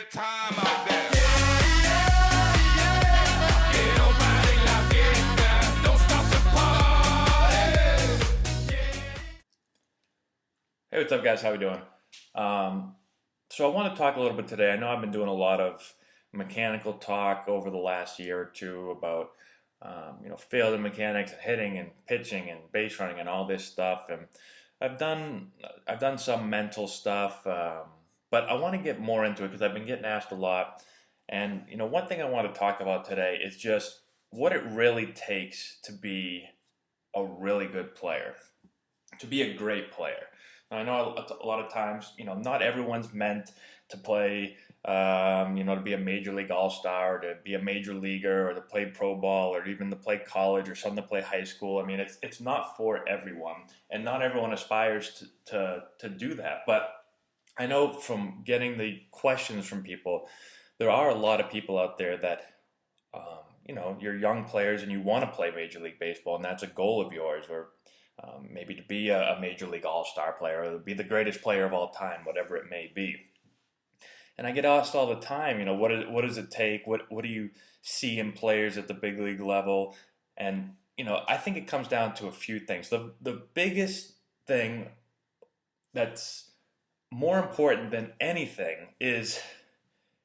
good time out there. Quiero bailar en la fiesta. Don't stop the party. Hey, what's up, guys? How we doing? So I want to talk a little bit today. I know I've been doing a lot of mechanical talk over the last year or two about field and mechanics and hitting and pitching and base running and all this stuff. And I've done some mental stuff, but I want to get more into it because I've been getting asked a lot. And one thing I want to talk about today is just what it really takes to be a really good player, to be a great player. I know a lot of times, not everyone's meant to play, to be a major league all-star, to be a major leaguer, or to play pro ball, or even to play college, or some to play high school. I mean, it's not for everyone, and not everyone aspires to do that. But I know from getting the questions from people, there are a lot of people out there that, you're young players and you want to play Major League Baseball, and that's a goal of yours, or maybe to be a Major League All-Star player, or to be the greatest player of all time, whatever it may be. And I get asked all the time, what does it take? What do you see in players at the big league level? And, I think it comes down to a few things. The biggest thing that's more important than anything is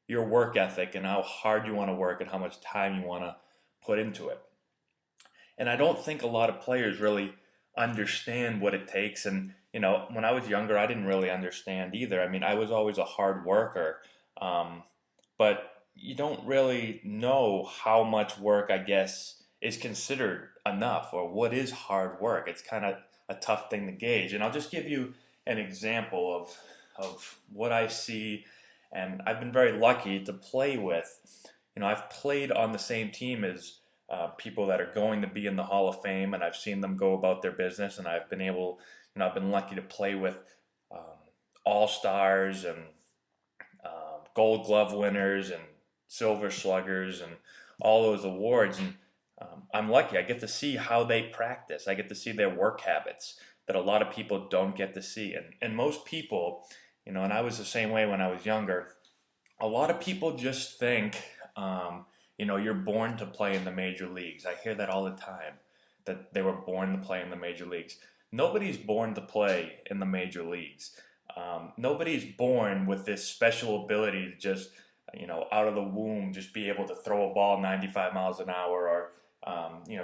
your work ethic and how hard you want to work and how much time you want to put into it. And I don't think a lot of players really understand what it takes. And when I was younger, I didn't really understand either. I mean, I was always a hard worker, but you don't really know how much work, I guess, is considered enough, or what is hard work. It's kind of a tough thing to gauge. And I'll just give you an example of what I see, and I've been very lucky to play with. I've played on the same team as people that are going to be in the Hall of Fame, and I've seen them go about their business, and I've been lucky to play with all-stars and gold glove winners and silver sluggers and all those awards. And I'm lucky. I get to see how they practice. I get to see their work habits that a lot of people don't get to see. And most people, and I was the same way when I was younger, a lot of people just think, you're born to play in the major leagues. I hear that all the time, that they were born to play in the major leagues. Nobody's born to play in the major leagues. Nobody's born with this special ability to just, out of the womb, just be able to throw a ball 95 miles an hour, or,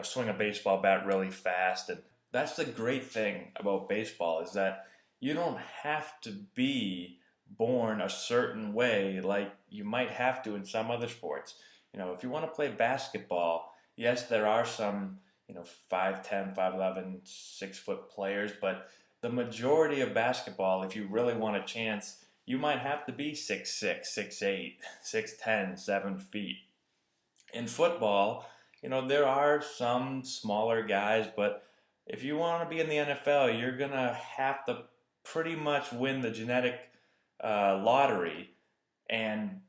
swing a baseball bat really fast. And that's the great thing about baseball, is that you don't have to be born a certain way like you might have to in some other sports. If you want to play basketball, yes, there are some, 5'10", 5'11", 6-foot players, but the majority of basketball, if you really want a chance, you might have to be 6'6", 6'8", 6'10", 7 feet. In football, there are some smaller guys, but if you want to be in the NFL, you're going to have to pretty much win the genetic lottery and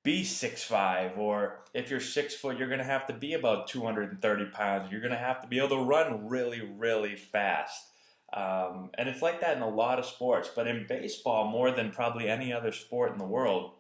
be 6'5", or if you're 6 foot, you're going to have to be about 230 pounds. You're going to have to be able to run really, really fast. And it's like that in a lot of sports. But in baseball, more than probably any other sport in the world,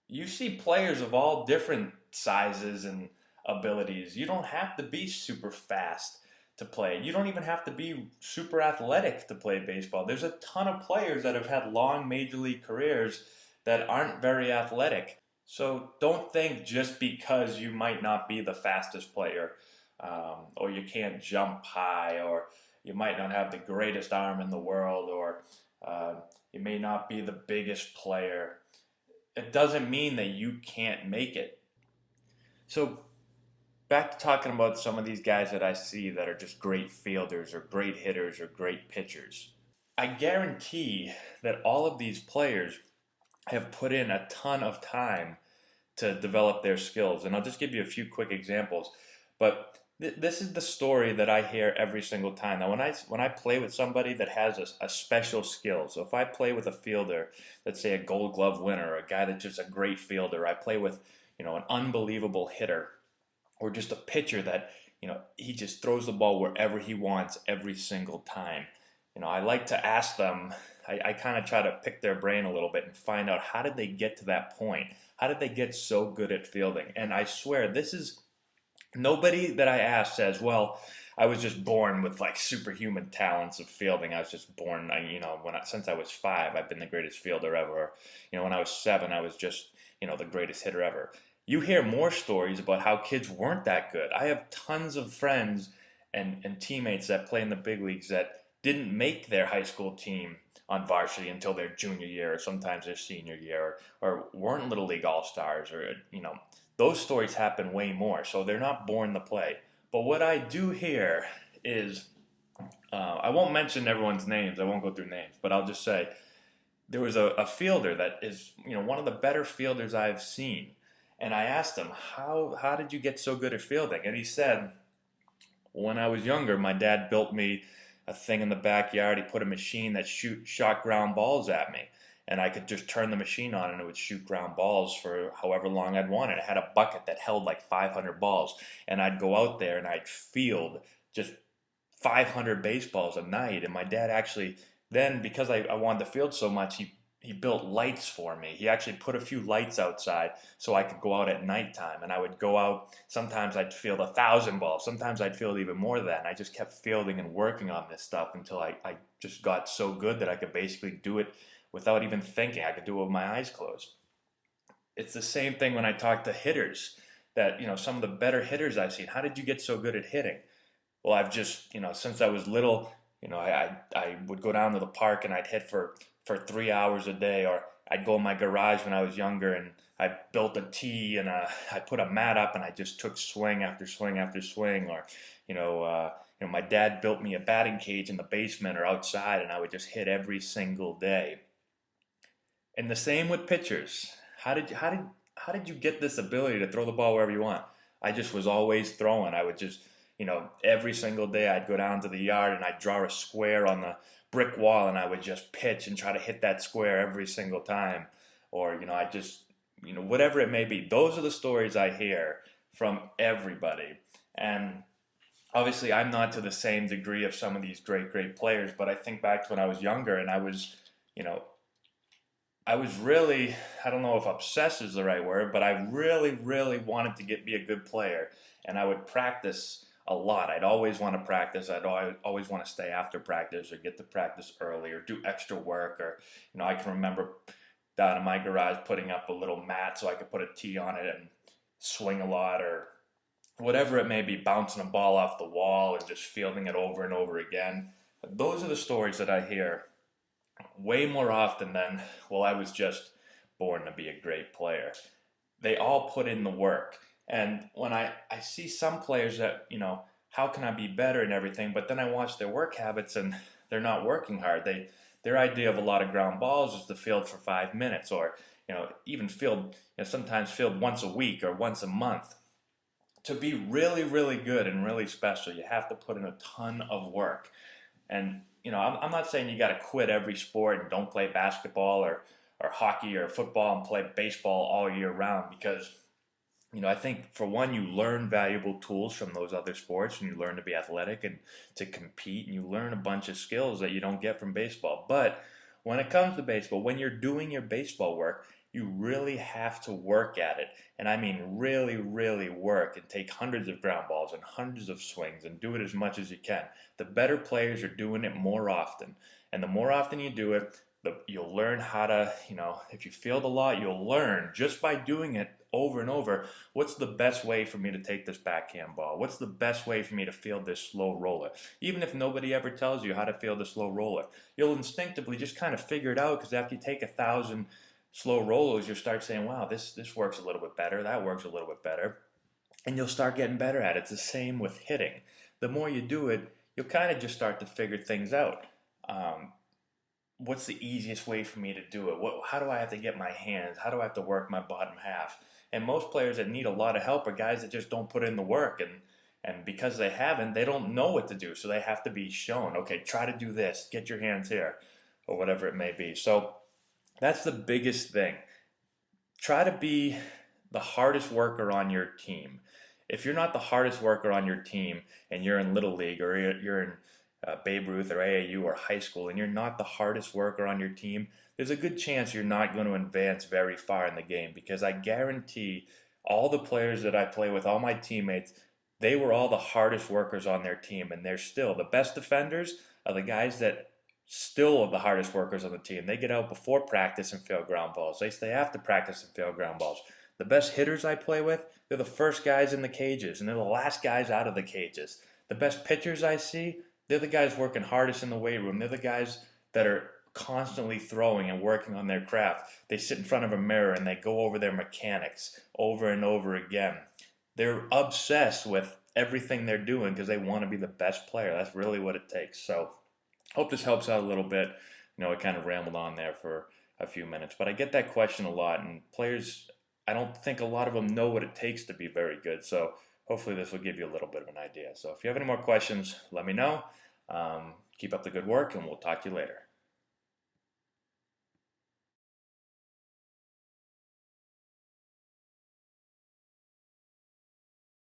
you see players of all different sizes and abilities. You don't have to be super fast to play. You don't even have to be super athletic to play baseball. There's a ton of players that have had long major league careers that aren't very athletic. So don't think just because you might not be the fastest player, or you can't jump high, or you might not have the greatest arm in the world, or you may not be the biggest player, it doesn't mean that you can't make it. So back to talking about some of these guys that I see that are just great fielders, or great hitters, or great pitchers. I guarantee that all of these players have put in a ton of time to develop their skills. And I'll just give you a few quick examples. But this is the story that I hear every single time. Now, when I play with somebody that has a special skill, so if I play with a fielder, let's say a gold glove winner, or a guy that's just a great fielder, I play with, an unbelievable hitter, or just a pitcher that, he just throws the ball wherever he wants every single time. I like to ask them, I kind of try to pick their brain a little bit and find out how did they get to that point? How did they get so good at fielding? And I swear, this is nobody that I ask says, well, I was just born with like superhuman talents of fielding. I was just born, since I was 5, I've been the greatest fielder ever. When I was 7, I was just, the greatest hitter ever. You hear more stories about how kids weren't that good. I have tons of friends and teammates that play in the big leagues that didn't make their high school team on varsity until their junior year or sometimes their senior year or weren't little league all-stars or those stories happen way more, so they're not born to play. But what I do hear is, I won't mention everyone's names, I won't go through names, but I'll just say there was a fielder that is, one of the better fielders I've seen. And I asked him, how did you get so good at fielding? And he said, when I was younger, my dad built me a thing in the backyard. He put a machine that shot ground balls at me. And I could just turn the machine on and it would shoot ground balls for however long I'd want it. It had a bucket that held like 500 balls. And I'd go out there and I'd field just 500 baseballs a night. And my dad actually, then because I wanted to field so much, he built lights for me. He actually put a few lights outside so I could go out at nighttime. And I would go out, sometimes I'd field 1,000 balls. Sometimes I'd field even more than that. And I just kept fielding and working on this stuff until I just got so good that I could basically do it without even thinking. I could do it with my eyes closed. It's the same thing when I talk to hitters that, some of the better hitters I've seen. How did you get so good at hitting? Well, I've just, since I was little, I would go down to the park and I'd hit for 3 hours a day, or I'd go in my garage when I was younger and I built a tee and I put a mat up and I just took swing after swing after swing, or, my dad built me a batting cage in the basement or outside and I would just hit every single day. And the same with pitchers. How did you get this ability to throw the ball wherever you want? I just was always throwing. I would just, every single day I'd go down to the yard and I'd draw a square on the brick wall and I would just pitch and try to hit that square every single time. Or, I just, whatever it may be. Those are the stories I hear from everybody. And obviously I'm not to the same degree of some of these great players, but I think back to when I was younger and I was really, I don't know if obsessed is the right word, but I really wanted to be a good player. And I would practice a lot. I'd always want to practice. I'd always want to stay after practice or get to practice early or do extra work. Or, I can remember down in my garage putting up a little mat so I could put a tee on it and swing a lot, or whatever it may be, bouncing a ball off the wall and just fielding it over and over again. Those are the stories that I hear way more often than, well, I was just born to be a great player. They all put in the work. And when I see some players that, how can I be better and everything, but then I watch their work habits and they're not working hard. Their idea of a lot of ground balls is to field for 5 minutes, or, even field, sometimes field once a week or once a month. To be really good and really special, you have to put in a ton of work. And I'm not saying you got to quit every sport and don't play basketball or hockey or football and play baseball all year round, because I think for one, you learn valuable tools from those other sports and you learn to be athletic and to compete, and you learn a bunch of skills that you don't get from baseball. But when it comes to baseball, when you're doing your baseball work, you really have to work at it. And I mean really work and take hundreds of ground balls and hundreds of swings and do it as much as you can. The better players are doing it more often. And the more often you do it, you'll learn how to, if you field a lot, you'll learn just by doing it over and over, what's the best way for me to take this backhand ball? What's the best way for me to field this slow roller? Even if nobody ever tells you how to field a slow roller, you'll instinctively just kind of figure it out, because after you take 1,000 slow rollers, you'll start saying, wow, this works a little bit better, that works a little bit better, and you'll start getting better at it. It's the same with hitting. The more you do it, you'll kind of just start to figure things out. What's the easiest way for me to do it? How do I have to get my hands? How do I have to work my bottom half? And most players that need a lot of help are guys that just don't put in the work, and because they haven't, they don't know what to do, so they have to be shown, okay, try to do this, get your hands here, or whatever it may be. So that's the biggest thing. Try to be the hardest worker on your team. If you're not the hardest worker on your team and you're in Little League or you're in Babe Ruth or AAU or high school, and you're not the hardest worker on your team, there's a good chance you're not going to advance very far in the game, because I guarantee all the players that I play with, all my teammates, they were all the hardest workers on their team, and they're still the best defenders are the guys that still are the hardest workers on the team. They get out before practice and field ground balls. They stay after practice and field ground balls. The best hitters I play with, they're the first guys in the cages, and they're the last guys out of the cages. The best pitchers I see, they're the guys working hardest in the weight room. They're the guys that are constantly throwing and working on their craft. They sit in front of a mirror and they go over their mechanics over and over again. They're obsessed with everything they're doing because they want to be the best player. That's really what it takes. So hope this helps out a little bit. I kind of rambled on there for a few minutes, but I get that question a lot, and players, I don't think a lot of them know what it takes to be very good. So hopefully this will give you a little bit of an idea. So if you have any more questions, let me know. Keep up the good work, and we'll talk to you later.